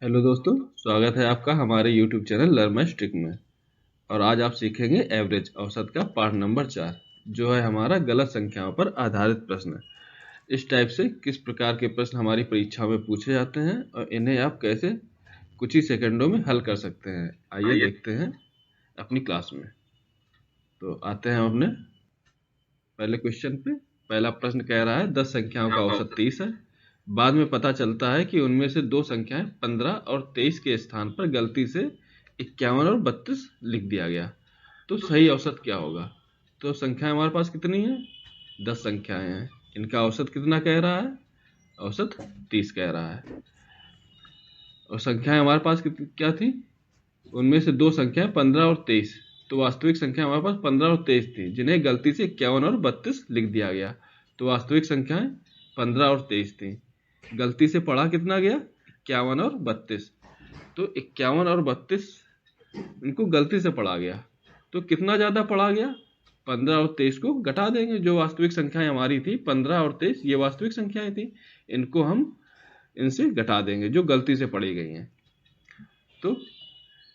Hello दोस्तों, स्वागत है आपका हमारे YouTube channel learn my trick में। और आज आप सीखेंगे एवरेज औसत का पार्ट नंबर 4, जो है हमारा गलत संख्याओं पर आधारित प्रश्न। इस टाइप से किस प्रकार के प्रश्न हमारी परीक्षाओं में पूछे जाते हैं और इन्हें आप कैसे कुछ ही सेकंडों में हल कर सकते हैं, आइए देखते हैं अपनी क्लास में। तो आते हैं अपने पहले क्वेश्चन पे। पहला प्रश्न कह रहा है 10 संख्याओं का औसत 30 है। बाद में पता चलता है कि उनमें से दो संख्याएं 15 और 23 के स्थान पर गलती से 51 और 32 लिख दिया गया, तो सही औसत क्या होगा? तो संख्याएं हमारे पास कितनी हैं? 10 संख्याएं हैं। इनका औसत कितना कह रहा है? औसत 30 कह रहा है। और संख्याएं हमारे पास क्या थी? उनमें से दो संख्याएं 15 और 23। तो वास्तविक संख्या हमारे पास 15 और 23 थी, जिन्हें गलती से 51 और 32 लिख दिया गया। तो वास्तविक संख्याएं 15 और 23 थी, गलती से पढ़ा कितना गया? 51 और 32। तो 51 और 32 इनको गलती से पढ़ा गया, तो कितना ज़्यादा पढ़ा गया? 15 और 23 को घटा देंगे। जो वास्तविक संख्याएं हमारी थी 15 और 23, ये वास्तविक संख्याएं थी, इनको हम इनसे घटा देंगे जो गलती से पढ़ी गई हैं। तो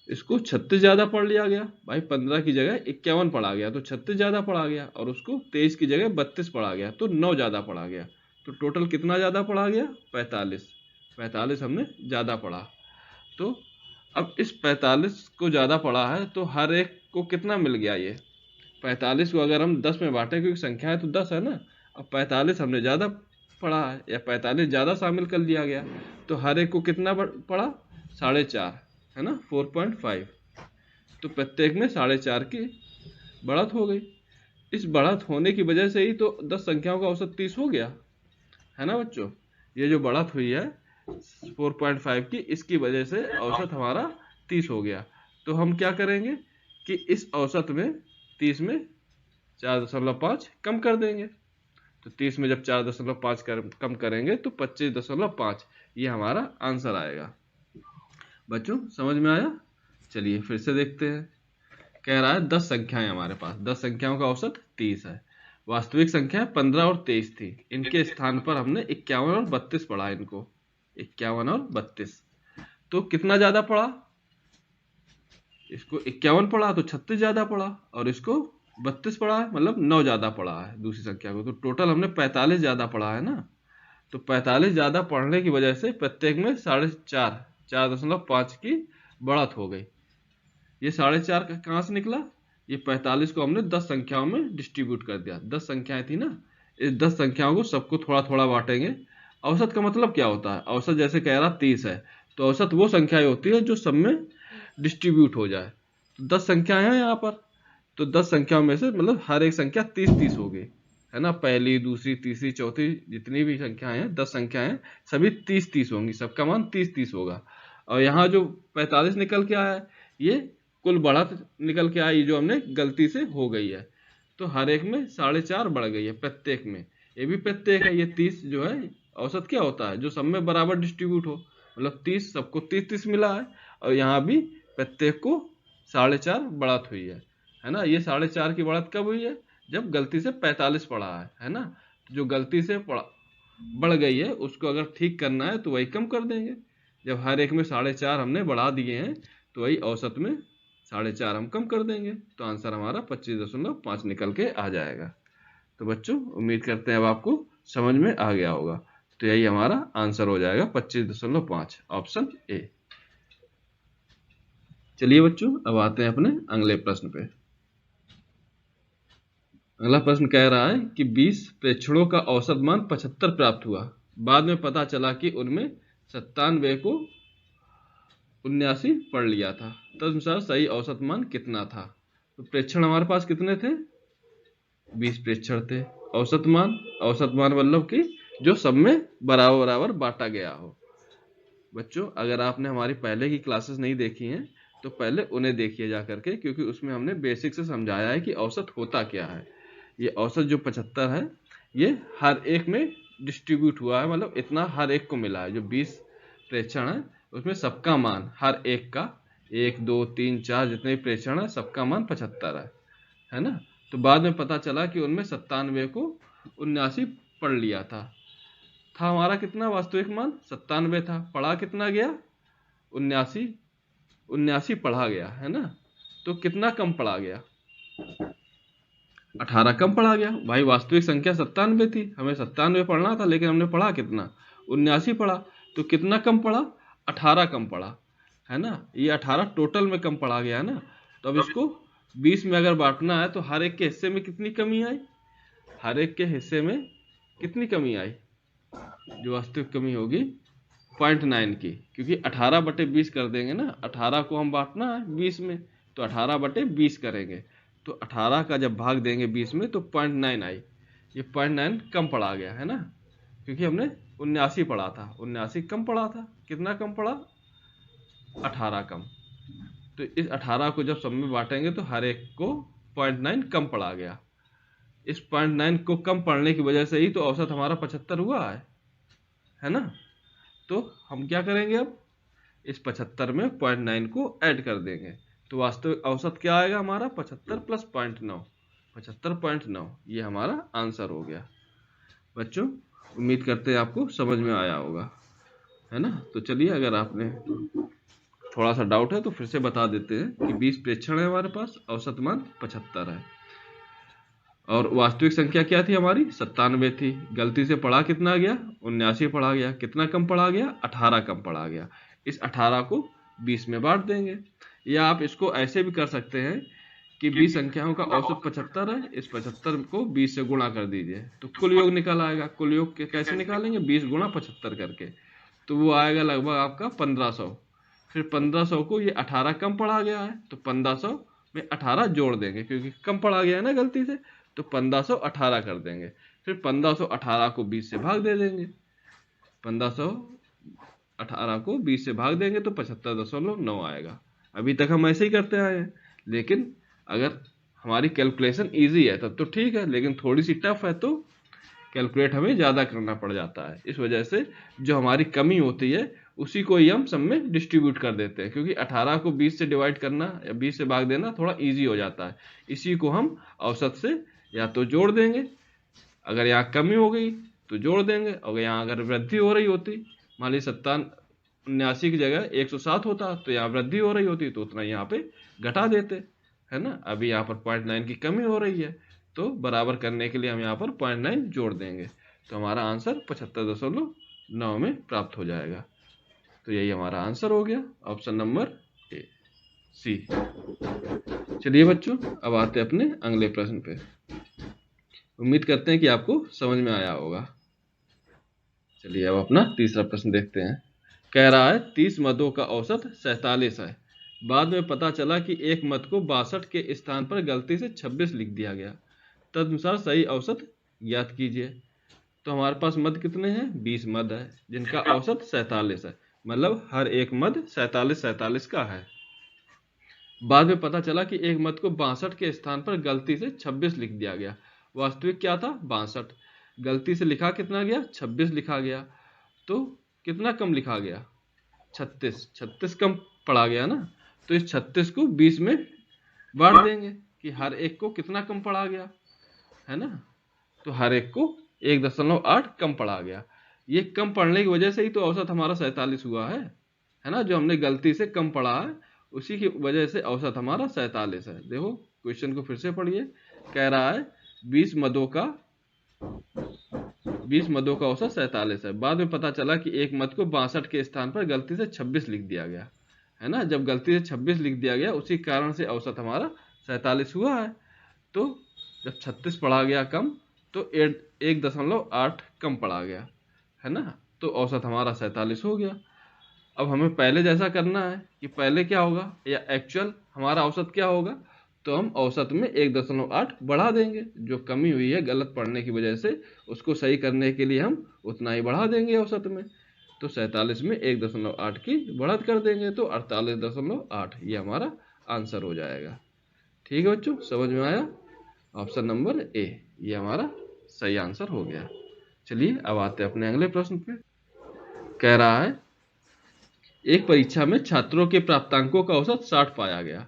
इसको 36 ज़्यादा पढ़ लिया गया भाई। 15 की जगह 51 पढ़ा गया तो 36 ज़्यादा पढ़ा गया, और उसको 23 की जगह 32 पढ़ा गया तो 9 ज़्यादा पढ़ा गया। तो टोटल कितना ज़्यादा पढ़ा गया? 45। 45 हमने ज़्यादा पढ़ा। तो अब इस 45 को ज़्यादा पढ़ा है तो हर एक को कितना मिल गया? ये 45 को अगर हम 10 में बांटें, क्योंकि संख्या है तो 10 है ना। अब 45 हमने ज़्यादा पढ़ा है, या 45 ज़्यादा शामिल कर लिया गया, तो हर एक को कितना पढ़ा? 4.5, है ना, 4.5। तो प्रत्येक में 4.5 की बढ़त हो गई। इस बढ़त होने की वजह से ही तो 10 संख्याओं का औसत 30 हो गया, है ना बच्चों। ये जो बढ़त हुई है 4.5 की, इसकी वजह से औसत हमारा 30 हो गया। तो हम क्या करेंगे कि इस औसत में 30 में 4.5 कम कर देंगे। तो 30 में जब 4.5 कम करेंगे तो 25.5, ये हमारा आंसर आएगा। बच्चों समझ में आया? चलिए फिर से देखते हैं। कह रहा है 10 संख्याएं हमारे पास, 10 संख्याओं का औसत 30 है। वास्तविक संख्या 15 और 23 थी, इनके स्थान पर हमने 51 और 32 पढ़ा। इनको 51 और 32, तो कितना ज्यादा पढ़ा? इसको 51 पढ़ा तो 36 ज्यादा पढ़ा, और इसको 32 पढ़ा है, मतलब 9 ज्यादा पढ़ा है दूसरी संख्या को। तो टोटल हमने 45 ज्यादा पढ़ा है ना। तो 45 ज्यादा पढ़ने की वजह से प्रत्येक में 4.5, 4.5 की बढ़त हो गई। ये 4.5 कहाँ से निकला? ये 45 को हमने 10 संख्याओं में डिस्ट्रीब्यूट कर दिया। 10 संख्याएं थी ना, इस 10 संख्याओं को सबको थोड़ा थोड़ा बांटेंगे। औसत का मतलब क्या होता है? औसत जैसे कह रहा 30 है, तो औसत वो संख्याएं होती है जो सब में डिस्ट्रीब्यूट हो जाए। तो 10 संख्याएं हैं यहाँ पर, तो 10 संख्याओं में से मतलब हर एक संख्या 30-30 होगी, है ना। पहली, दूसरी, तीसरी, चौथी, जितनी भी संख्याएं हैं, 10 संख्याएं सभी 30-30 होंगी, सबका मान 30-30 होगा। और यहाँ जो 45 निकल के आया है, ये कुल बढ़त निकल के आई जो हमने गलती से हो गई है। तो हर एक में 4.5 बढ़ गई है प्रत्येक में। ये भी प्रत्येक है। ये 30 जो है औसत क्या होता है? जो सब में बराबर डिस्ट्रीब्यूट हो, मतलब 30 सबको 30-30 मिला है। और यहाँ भी प्रत्येक को 4.5 बढ़त हुई है ना। ये 4.5 की बढ़त कब हुई है? जब गलती से 45 पढ़ा है ना। तो जो गलती से बढ़ गई है उसको अगर ठीक करना है तो वही कम कर देंगे। जब हर एक में 4.5 हमने बढ़ा दिए हैं, तो वही औसत में 4.5 हम कम कर देंगे, तो आंसर हमारा 25.5 निकल के आ जाएगा। तो बच्चों उम्मीद करते हैं अब आपको समझ में आ गया होगा। तो यही हमारा आंसर हो जाएगा 25.5, ऑप्शन ए। चलिए बच्चों अब आते हैं अपने अगले प्रश्न पे। अगला प्रश्न कह रहा है कि 20 प्रेक्षणों का औसत मान 75 प्राप्त हुआ। बाद में पता चला कि उनमें 97 को 79 पढ़ लिया था। तदनुसार सही औसत मान कितना था? तो प्रेक्षण हमारे पास कितने थे? 20 प्रेक्षण थे। औसत मान मतलब कि जो सब में बराबर बराबर बांटा गया हो। बच्चों अगर आपने हमारी पहले की क्लासेस नहीं देखी हैं तो पहले उन्हें देखिए जा करके, क्योंकि उसमें हमने बेसिक से समझाया है कि औसत होता क्या है। ये औसत जो 75 है, ये हर एक में डिस्ट्रीब्यूट हुआ है, मतलब इतना हर एक को मिला है। जो 20 प्रेक्षण है उसमें सबका मान हर एक का, 1 2 3 4 जितने भी प्रेक्षण है सबका मान 75 है ना। तो बाद में पता चला कि उनमें 97 को 79 पढ़ लिया था। हमारा कितना वास्तविक मान? 97 था। पढ़ा कितना गया? 79 79 पढ़ा गया है ना, तो कितना कम पढ़ा गया? 18 कम पढ़ा गया। भाई वास्तविक संख्या 97 थी, हमें 97 पढ़ना था, लेकिन हमने पढ़ा कितना? 79 पढ़ा। तो कितना कम पढ़ा? 18 कम पढ़ा, है ना। ये 18 टोटल में कम पढ़ा गया है ना। तो अब इसको 20 में अगर बांटना है तो हर एक के हिस्से में कितनी कमी आई? हर एक के हिस्से में कितनी कमी आई? जो वास्तविक कमी होगी 0.9 की, क्योंकि 18/20 कर देंगे ना। 18 को हम बांटना है 20 में, तो 18/20 करेंगे। तो 18 का जब भाग देंगे 20 में तो 0.9 आई। ये 0.9 कम पड़ा गया है ना, क्योंकि हमने 79 पढ़ा था, 79 कम पढ़ा था। कितना कम पड़ा? 18 कम। तो इस 18 को जब सब में बांटेंगे तो हर एक को 0.9 कम पड़ा गया। इस 0.9 को कम पढ़ने की वजह से ही तो औसत हमारा 75 हुआ है ना। तो हम क्या करेंगे, अब इस 75 में 0.9 को ऐड कर देंगे, तो वास्तविक औसत क्या आएगा हमारा? 75 प्लस 0.9, 75.9। ये हमारा आंसर हो गया। बच्चों उम्मीद करते हैं आपको समझ में आया होगा, है ना। तो चलिए, अगर आपने थोड़ा सा डाउट है तो फिर से बता देते हैं कि 20 प्रेक्षण है हमारे पास, औसत मान 75 है, और वास्तविक संख्या क्या थी हमारी? 97 थी। गलती से पढ़ा कितना गया? 79 पढ़ा गया। कितना कम पढ़ा गया? 18 कम पढ़ा गया। इस 18 को 20 में बांट देंगे, या आप इसको ऐसे भी कर सकते हैं कि 20 संख्याओं का औसत 75 है, इस 75 को 20 से गुणा कर दीजिए तो कुल योग निकल आएगा। कुल योग कैसे निकालेंगे? 20 गुणा 75 करके, तो वो आएगा लगभग आपका 1500। फिर 1500 को ये 18 कम पढ़ा गया है, तो 1500 में 18 जोड़ देंगे, क्योंकि कम पढ़ा गया है ना गलती से, तो 1518 कर देंगे। फिर 1518 को 20 से भाग दे देंगे, 1518 को 20 से भाग देंगे तो 75.9 आएगा। अभी तक हम ऐसे ही करते आए हैं, लेकिन अगर हमारी कैलकुलेशन इजी है तब तो ठीक है, लेकिन थोड़ी सी टफ है तो कैलकुलेट हमें ज़्यादा करना पड़ जाता है। इस वजह से जो हमारी कमी होती है उसी को ही हम सब में डिस्ट्रीब्यूट कर देते हैं, क्योंकि 18 को 20 से डिवाइड करना या 20 से भाग देना थोड़ा इजी हो जाता है। इसी को हम औसत से या तो जोड़ देंगे, अगर यहाँ कमी हो गई तो जोड़ देंगे, और यहाँ अगर वृद्धि हो रही होती, मान लीजिए 79 की जगह 107 होता तो यहाँ वृद्धि हो रही होती, तो उतना यहाँ पे घटा देते, है ना। अभी यहाँ पर 0.9 की कमी हो रही है, तो बराबर करने के लिए हम यहाँ पर 0.9 जोड़ देंगे, तो हमारा आंसर 75.9 में प्राप्त हो जाएगा। तो यही हमारा आंसर हो गया, ऑप्शन नंबर ए, सी। चलिए बच्चों, अब आते हैं अपने अगले प्रश्न पे। उम्मीद करते हैं कि आपको समझ में आया होगा। चलिए अब अपना तीसरा प्रश्न देखते हैं। कह रहा है 30 मदों का औसत 47 है। बाद में पता चला कि एक मद को 62 के स्थान पर गलती से 26 लिख दिया गया। तदनुसार सही औसत ज्ञात कीजिए। तो हमारे पास मद कितने हैं? 20 मद है, जिनका औसत 47 है, मतलब हर एक मद 47 का है। बाद में पता चला कि एक मद को 62 के स्थान पर गलती से 26 लिख दिया गया। वास्तविक क्या था? 62। गलती से लिखा कितना गया? 26 लिखा गया। तो कितना कम लिखा गया? 36 कम पड़ा गया ना। तो इस 36 को 20 में बांट देंगे कि हर एक को कितना कम पड़ा गया, है ना। तो हर एक को 1.8 कम पड़ा गया। ये कम पढ़ने की वजह से ही तो औसत हमारा 47 हुआ है ना। जो हमने गलती से कम पढ़ा है उसी की वजह से औसत हमारा 47 है। देखो क्वेश्चन को फिर से पढ़िए। कह रहा है 20 मदों का औसत 47 है। बाद में पता चला कि एक मद को 62 के स्थान पर गलती से 26 लिख दिया गया, है ना। जब गलती से 26 लिख दिया गया उसी कारण से औसत हमारा 47 हुआ है। तो जब 36 पढ़ा गया कम तो 1.8 कम पढ़ा गया, है ना। तो औसत हमारा 47 हो गया। अब हमें पहले जैसा करना है कि पहले क्या होगा या एक्चुअल हमारा औसत क्या होगा, तो हम औसत में 1.8 बढ़ा देंगे। जो कमी हुई है गलत पढ़ने की वजह से उसको सही करने के लिए हम उतना ही बढ़ा देंगे औसत में। तो 47 में 1.8 की बढ़त कर देंगे तो 48.8, ये हमारा आंसर हो जाएगा। ठीक है बच्चों, समझ में आया? ऑप्शन नंबर ए, ये हमारा सही आंसर हो गया। चलिए अब आते हैं अपने अगले प्रश्न पे। कह रहा है एक परीक्षा में छात्रों के प्राप्तांकों का औसत 60 पाया गया।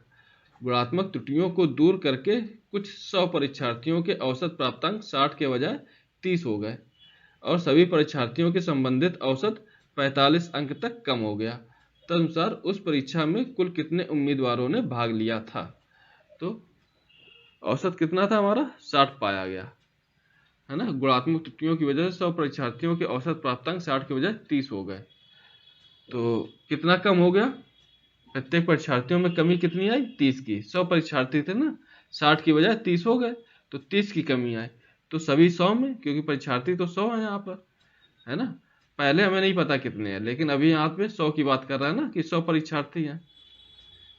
गुणात्मक त्रुटियों को दूर करके कुछ 100 परीक्षार्थियों के औसत प्राप्तांक 60 के बजाय 30 हो गए और सभी परीक्षार्थियों के संबंधित औसत 45 अंक तक कम हो गया। तदनुसार उस परीक्षा में कुल कितने उम्मीदवारों ने भाग लिया था। तो औसत कितना था हमारा, 60 पाया गया, है ना। गुणात्मक त्रुटियों की वजह से 100 परीक्षार्थियों के औसत प्राप्तांक 60 के बजाय 30 हो गए। तो कितना कम हो गया, प्रत्येक परीक्षार्थियों में कमी कितनी आई, 30 की। 100 परीक्षार्थी थे ना, 60 की बजाय 30 हो गए, तो 30 की कमी आई। तो सभी 100 में, क्योंकि परीक्षार्थी तो 100 है यहाँ पर, है ना। पहले हमें नहीं पता कितने हैं, लेकिन अभी यहाँ पे 100 की बात कर रहा है ना, कि 100 परीक्षार्थी हैं।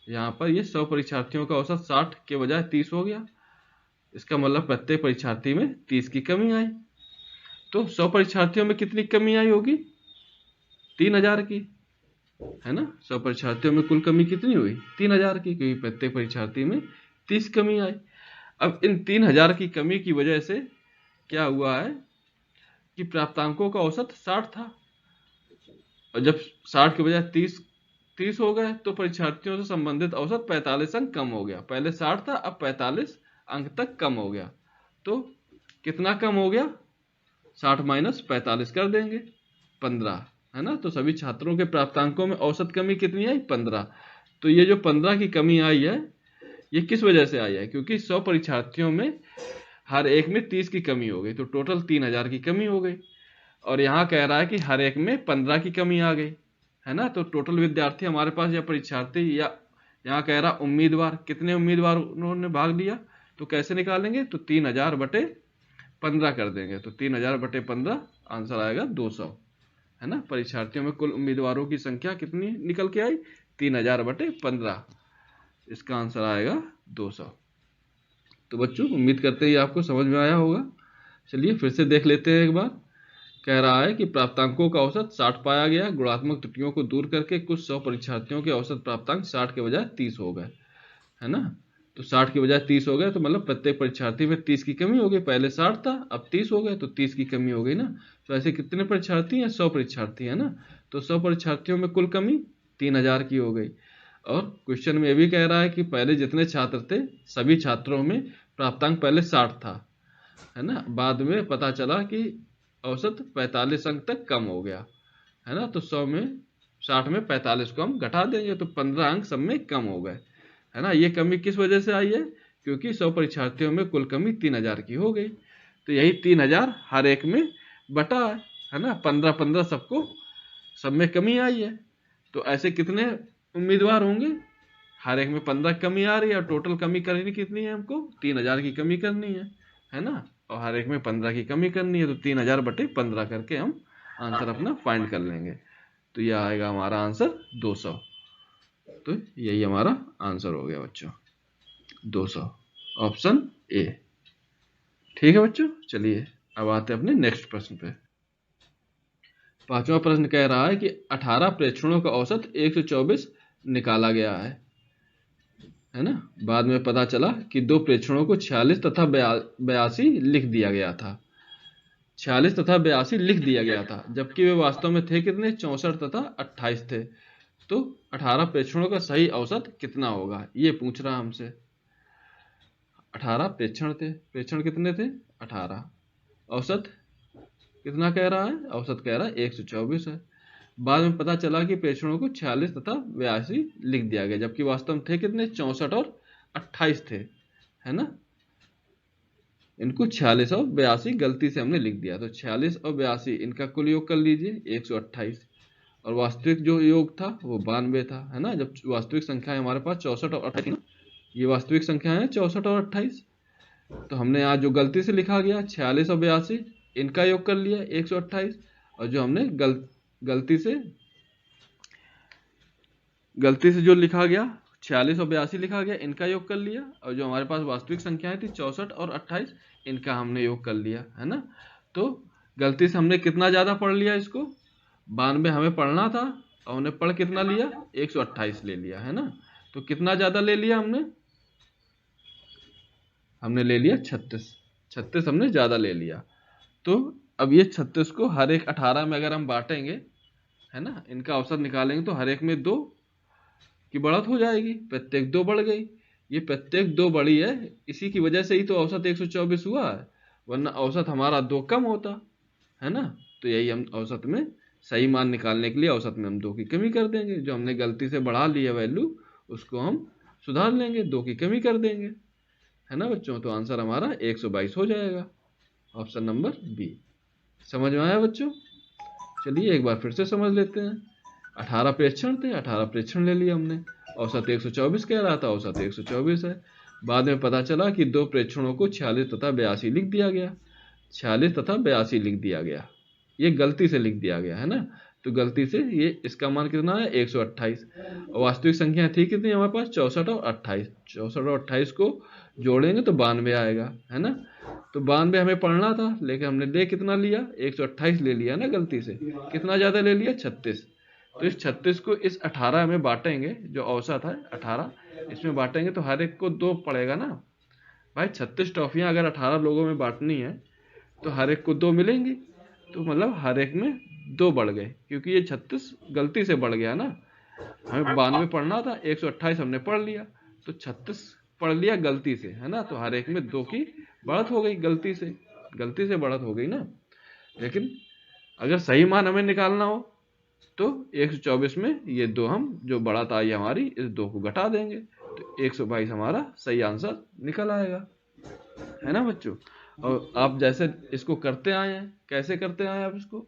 यहाँ पर ये 100 परीक्षार्थियों का औसत 60 के बजाय 30 हो गया। इसका मतलब प्रत्येक परीक्षार्थी में 30 की कमी आई। तो 100 परीक्षार्थियों में कितनी कमी आई होगी, 3000 की, है ना। 100 परीक्षार्थियों में कुल कमी कितनी हुई, 3000 की, क्योंकि प्रत्येक परीक्षार्थी में 30 कमी आई। अब इन 3000 की कमी की वजह से क्या हुआ है कि प्राप्तांकों का औसत 60 था, और जब 60 के बजाय 30 हो गए, तो परीक्षार्थियों से संबंधित औसत 45 अंक कम हो गया। पहले 60 था, अब 45 अंक तक कम हो गया। तो कितना कम हो गया, 60 माइनस 45 कर देंगे, 15, है ना। तो सभी छात्रों के प्राप्तांकों में औसत कमी कितनी आई, 15। तो ये जो 15 की कमी आई है, ये किस वजह से आई है, क्योंकि 100 परीक्षार्थियों में हर एक में 30 की कमी हो गई, तो टोटल 3000 की कमी हो गई। और यहाँ कह रहा है कि हर एक में 15 की कमी आ गई, है ना। तो टोटल विद्यार्थी हमारे पास, या परीक्षार्थी, या यहाँ कह रहा उम्मीदवार, कितने उम्मीदवार उन्होंने भाग लिया, तो कैसे निकालेंगे, तो 3000 बटे 15 कर देंगे। तो 3000 बटे 15 आंसर आएगा 200, है ना। परीक्षार्थियों में कुल उम्मीदवारों की संख्या कितनी निकल के आई, 3000 बटे 15, इसका आंसर आएगा 200। तो बच्चों उम्मीद करते हैं आपको समझ में आया होगा। चलिए फिर से देख लेते हैं एक बार। कह रहा है कि प्राप्तांकों का औसत 60 पाया गया, गुणात्मक त्रुटियों को दूर करके कुछ 100 परीक्षार्थियों के औसत प्राप्तांक 60 के बजाय 30 हो गए, है ना। तो 60 के बजाय 30 हो गए, तो मतलब प्रत्येक परीक्षार्थी में 30 की कमी हो गई। पहले 60 था, अब 30 हो गए, तो 30 की कमी हो गई ना। तो ऐसे कितने परीक्षार्थी हैं, 100 परीक्षार्थी, है ना। तो 100 परीक्षार्थियों में कुल कमी 3000 की हो गई। और क्वेश्चन में ये भी कह रहा है कि पहले जितने छात्र थे, सभी छात्रों में प्राप्तांक पहले 60 था, है ना। बाद में पता चला कि औसत 45 अंक तक कम हो गया, है ना। तो 100 में 60 में 45 को हम घटा देंगे, तो 15 अंक सब में कम हो गए, है ना। ये कमी किस वजह से आई है, क्योंकि 100 परीक्षार्थियों में कुल कमी 3000 की हो गई। तो यही 3000 हर एक में बटा है ना, 15-15 सबको, सब में कमी आई है। तो ऐसे कितने उम्मीदवार होंगे, हर एक में 15 कमी आ रही है, और टोटल कमी करनी कितनी है हमको, 3000 की कमी करनी है ना। और हर एक में 15 की कमी करनी है, तो 3000 बटे 15 करके हम आंसर अपना फाइंड कर लेंगे। तो यह आएगा हमारा आंसर 200। तो यही हमारा आंसर हो गया बच्चों, 200, ऑप्शन ए। ठीक है बच्चों, चलिए अब आते हैं अपने नेक्स्ट प्रश्न पे। पांचवा प्रश्न कह रहा है कि 18 प्रेक्षणों का औसत 124 निकाला गया है ना। बाद में पता चला कि 2 प्रेक्षणों को 46 तथा 82 लिख दिया गया था। 46 तथा 82 लिख दिया गया था, जबकि वे वास्तव में थे कितने, 64 तथा 28 थे। तो 18 प्रेक्षणों का सही औसत कितना होगा, ये पूछ रहा हमसे। 18 प्रेक्षण थे, प्रेक्षण कितने थे, 18, औसत कितना कह रहा है, औसत कह रहा है 124 है। बाद में पता चला कि प्रेक्षणों को 46 तथा 82 लिख दिया गया, जबकि वास्तव में थे कितने, 64 और 28 थे, है ना। इनको 46 और 82 गलती से हमने लिख दिया, तो 46 और 82 इनका कुल योग कर लीजिए 128, और वास्तविक जो योग था वो 92 था, है ना। जब वास्तविक संख्या हमारे पास 64 और 28, ये वास्तविक संख्या है 64 और 28, तो हमने यहाँ जो गलती से लिखा गया 46 और 82 इनका योग कर लिया 128, और जो हमने गलती से जो लिखा गया 46 और 82 लिखा गया, इनका योग कर लिया, और जो हमारे पास वास्तविक संख्याएं थी 64 और 28 इनका हमने योग कर लिया, है ना। तो गलती से हमने कितना ज़्यादा पढ़ लिया इसको, 92 हमें पढ़ना था, और हमने पढ़ कितना लिया, 128 ले लिया, है ना। तो कितना ज़्यादा ले लिया हमने ले लिया 36 हमने ज़्यादा ले लिया। तो अब ये 36 को हर एक 18 में अगर हम बांटेंगे, है ना, इनका औसत निकालेंगे, तो हर एक में 2 की बढ़त हो जाएगी, प्रत्येक 2 बढ़ गई। ये प्रत्येक 2 बढ़ी है, इसी की वजह से ही तो औसत 124 हुआ है, वरना औसत हमारा 2 कम होता, है ना। तो यही हम औसत में सही मान निकालने के लिए औसत में हम 2 की कमी कर देंगे, जो हमने गलती से बढ़ा लिया वैल्यू उसको हम सुधार लेंगे, 2 की कमी कर देंगे, है ना बच्चों। तो आंसर हमारा 122 हो जाएगा, ऑप्शन नंबर बी। समझ में आया बच्चों? चलिए एक बार फिर से समझ लेते हैं। 18 प्रेक्षण थे, 18 प्रेक्षण ले लिया हमने, औसत 124 कह रहा था, औसत 124 है। बाद में पता चला कि 2 प्रेक्षणों को 46 तथा 82 लिख दिया गया, 46 तथा 82 लिख दिया गया, ये गलती से लिख दिया गया, है ना। तो गलती से ये इसका मान कितना है 128, और वास्तविक संख्या थी कितनी हमारे पास 64 और 28, 64 और 28 को जोड़ेंगे तो 92 आएगा, है ना। तो 92 हमें पढ़ना था, लेकिन हमने ले कितना लिया 128 ले लिया ना गलती से, कितना ज़्यादा ले लिया 36। तो इस 36 को इस 18 में बांटेंगे, जो औसत है 18 इसमें बांटेंगे तो हर एक को 2 पड़ेगा ना भाई। 36 टॉफियाँ अगर 18 लोगों में बांटनी है तो हर एक को 2 मिलेंगी, तो मतलब हर एक में 2 बढ़ गए, क्योंकि ये 36 गलती से बढ़ गया ना। हमें 92 पढ़ना था, 128 हमने पढ़ लिया, तो 36 पढ़ लिया गलती से, है ना। तो हर एक में 2 की बढ़त हो गई, गलती से बढ़त हो गई ना। लेकिन अगर सही मान हमें निकालना हो तो 124 में ये 2 हम जो बढ़त आई हमारी इस 2 को घटा देंगे, तो 122 हमारा सही आंसर निकल आएगा, है ना बच्चों। और आप जैसे इसको करते आए हैं, कैसे करते आए हैं आप इसको,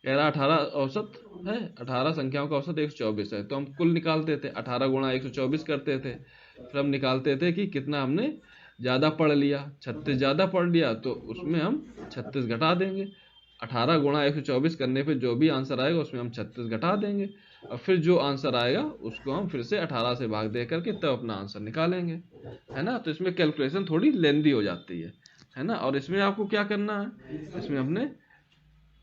कह रहा 18 औसत है, 18 संख्याओं का औसत 124 है, तो हम कुल निकालते थे 18 गुणा 124 करते थे, फिर हम निकालते थे कि कितना हमने ज़्यादा पढ़ लिया, 36 ज़्यादा पढ़ लिया तो उसमें हम 36 घटा देंगे, 18 गुणा 124 करने पे जो भी आंसर आएगा उसमें हम 36 घटा देंगे, और फिर जो आंसर आएगा उसको हम फिर से 18 से भाग दे करके तब अपना आंसर निकालेंगे, है ना। तो इसमें कैलकुलेशन थोड़ी लेंदी हो जाती है ना। और इसमें आपको क्या करना है, इसमें हमने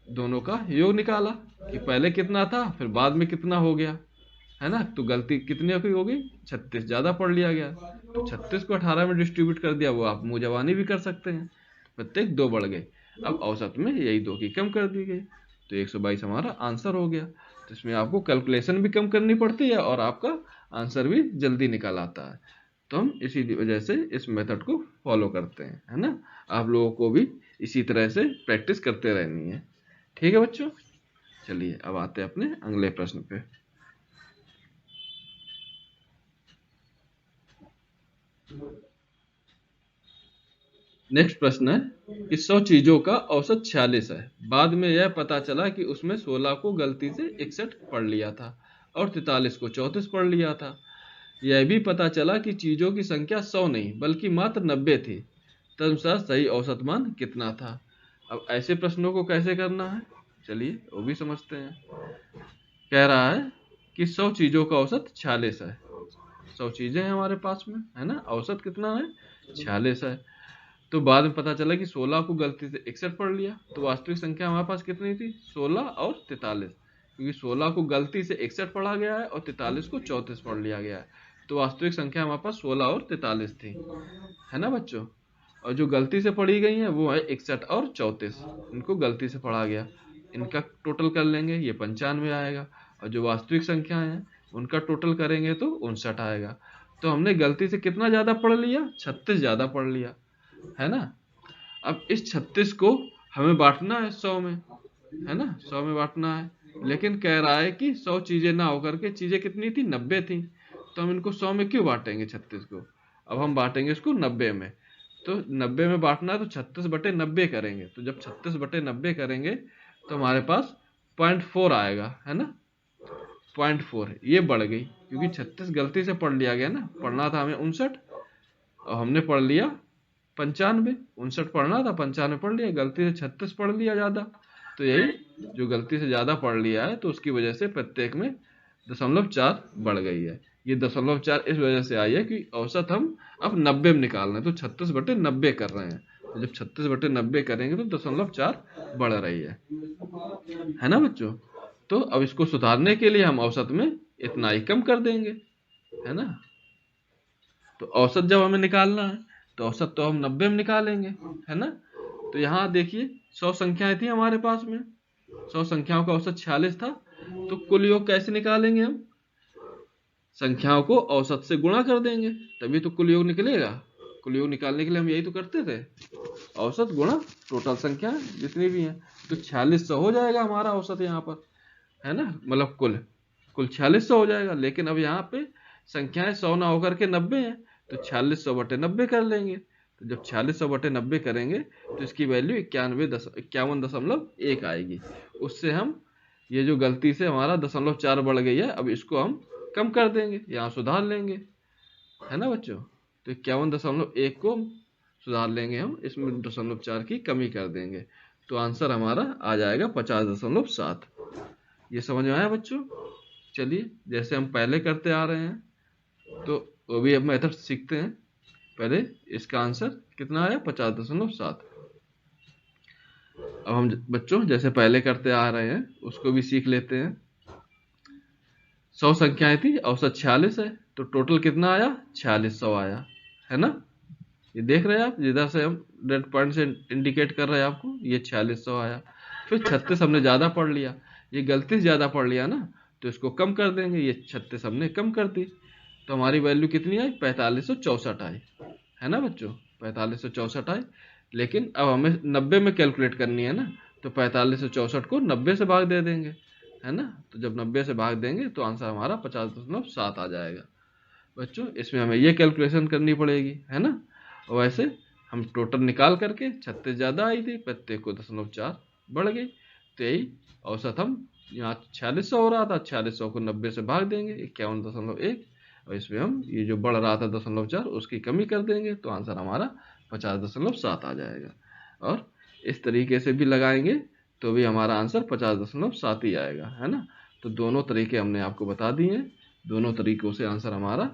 दोनों का योग निकाला कि पहले कितना था फिर बाद में कितना हो गया, है ना। तो गलती कितने की हो गई 36 ज़्यादा पढ़ लिया गया, तो 36 को 18 में डिस्ट्रीब्यूट कर दिया, वो आप मुँह जबानी भी कर सकते हैं, प्रत्येक 2 बढ़ गए। अब औसत में यही 2 की कम कर दी गई, तो 122 हमारा आंसर हो गया। तो इसमें आपको कैलकुलेशन भी कम करनी पड़ती है और आपका आंसर भी जल्दी निकल आता है। तो हम इसी वजह से इस मेथड को फॉलो करते हैं, है ना। आप लोगों को भी इसी तरह से प्रैक्टिस करते रहनी है, ठीक है बच्चों। चलिए अब आते हैं अपने अगले प्रश्न पे। नेक्स्ट प्रश्न है कि 100 चीजों का औसत 46 है, बाद में यह पता चला कि उसमें 16 को गलती से 61 पढ़ लिया था और 43 को 34 पढ़ लिया था। यह भी पता चला कि चीजों की संख्या 100 नहीं बल्कि मात्र 90 थी, तदनुसार सही औसत मान कितना था। अब ऐसे प्रश्नों को कैसे करना है, चलिए वो भी समझते हैं। कह रहा है कि 100 चीजों का औसत 46 है, 100 चीजें हैं हमारे पास में, है ना। औसत कितना है 46 है। तो बाद में पता चला कि 16 को गलती से 61 पढ़ लिया, तो वास्तविक संख्या हमारे पास कितनी थी 16 और 43, क्योंकि 16 को गलती से 61 पढ़ा गया है और 43 को 34 पढ़ लिया गया है, तो वास्तविक संख्या हमारे पास 16 और 43 थी, है ना बच्चों। और जो गलती से पढ़ी गई हैं वो है 61 और 34, इनको गलती से पढ़ा गया, इनका टोटल कर लेंगे ये 95 आएगा, और जो वास्तविक संख्या हैं उनका टोटल करेंगे तो 59 आएगा। तो हमने गलती से कितना ज़्यादा पढ़ लिया 36 ज़्यादा पढ़ लिया, है ना। अब इस 36 को हमें बांटना है 100 में, है ना, 100 में बांटना है, लेकिन कह रहा है कि 100 चीजें ना होकर के चीजें कितनी थी 90 थी, तो हम इनको 100 में क्यों बांटेंगे 36 को। अब हम बांटेंगे इसको 90 में, तो 90 में बांटना है तो 36/90 करेंगे, तो जब 36/90 करेंगे तो हमारे पास 0.4 आएगा, है ना। 0.4 ये बढ़ गई क्योंकि 36 गलती से पढ़ लिया गया ना, पढ़ना था हमें 59 और हमने पढ़ लिया 95, 59 पढ़ना था 95 पढ़ लिया, गलती से 36 पढ़ लिया ज़्यादा, तो यही जो गलती से ज़्यादा पढ़ लिया है तो उसकी वजह से प्रत्येक में 0.4 बढ़ गई है। ये 0.4 इस वजह से आई है कि औसत हम अब 90 में निकाल रहे हैं, तो 36/90 कर रहे हैं, तो जब 36/90 करेंगे तो 0.4 बढ़ रही है ना बच्चों। तो अब इसको सुधारने के लिए हम औसत में इतना ही कम कर देंगे, है ना। तो औसत जब हमें निकालना है तो औसत तो हम 90 में निकालेंगे, है ना। तो यहाँ देखिए 100 संख्याएं थी हमारे पास में, 100 संख्याओं का औसत 46 था, तो कुल योग कैसे निकालेंगे हम, संख्याओं को औसत से गुणा कर देंगे तभी तो कुल योग निकलेगा। कुल योग निकालने के लिए हम यही तो करते थे, औसत गुणा टोटल संख्या जितनी भी हैं, तो 4600 हो जाएगा हमारा औसत यहाँ पर, है ना, मतलब कुल 4600 हो जाएगा। लेकिन अब यहाँ पे संख्याएं 100 ना होकर के 90 हैं, तो 4600 बटे 90 कर लेंगे। तो जब 4600 बटे 90 करेंगे तो इसकी वैल्यू 51.1 आएगी। उससे हम ये जो गलती से हमारा 0.4 बढ़ गई है, अब इसको हम कम कर देंगे, यहाँ सुधार लेंगे, है ना बच्चों। तो 51.1 को सुधार लेंगे हम, इसमें 0.4 की कमी कर देंगे, तो आंसर हमारा आ जाएगा 50.7। ये समझ में आया बच्चों। चलिए जैसे हम पहले करते आ रहे हैं तो वो भी अब मेथड सीखते हैं। पहले इसका आंसर कितना आया, 50.7। अब हम बच्चों जैसे पहले करते आ रहे हैं उसको भी सीख लेते हैं। 100 संख्याएं थी, औसत 46 है, तो टोटल कितना आया, 4600 आया, है ना। ये देख रहे हैं आप, जिधर से हम रेड पॉइंट से इंडिकेट कर रहे हैं आपको, ये 4600 आया। फिर 36 हमने ज़्यादा पढ़ लिया, ये गलती से ज़्यादा पढ़ लिया ना, तो इसको कम कर देंगे, ये 36 हमने कम कर दी, तो हमारी वैल्यू कितनी आई, 4564 आई, है ना बच्चों, 4564 आई। लेकिन अब हमें 90 में कैलकुलेट करनी है ना, तो 4564 को 90 से भाग दे देंगे, है ना। तो जब 90 से भाग देंगे तो आंसर हमारा 50.7 आ जाएगा बच्चों। इसमें हमें ये कैलकुलेशन करनी पड़ेगी, है ना। और वैसे हम टोटल निकाल करके 36 ज़्यादा आई थी, प्रत्येक को 0.4 बढ़ गई, तो यही औसत हम यहाँ 4600 हो रहा था, 4600 को 90 से भाग देंगे, 51.1, और इसमें हम ये जो बढ़ रहा था 0.4 उसकी कमी कर देंगे, तो आंसर हमारा 50.7 आ जाएगा। और इस तरीके से भी लगाएंगे तो भी हमारा आंसर 50.7 ही आएगा, है ना। तो दोनों तरीके हमने आपको बता दिए हैं, दोनों तरीकों से आंसर हमारा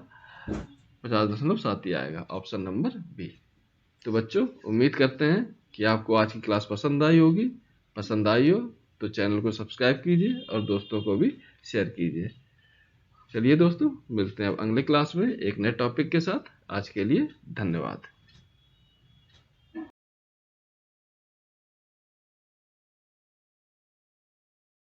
50.7 ही आएगा, ऑप्शन नंबर बी। तो बच्चों उम्मीद करते हैं कि आपको आज की क्लास पसंद आई होगी। पसंद आई हो तो चैनल को सब्सक्राइब कीजिए और दोस्तों को भी शेयर कीजिए। चलिए दोस्तों, मिलते हैं अब अगले क्लास में एक नए टॉपिक के साथ। आज के लिए धन्यवाद।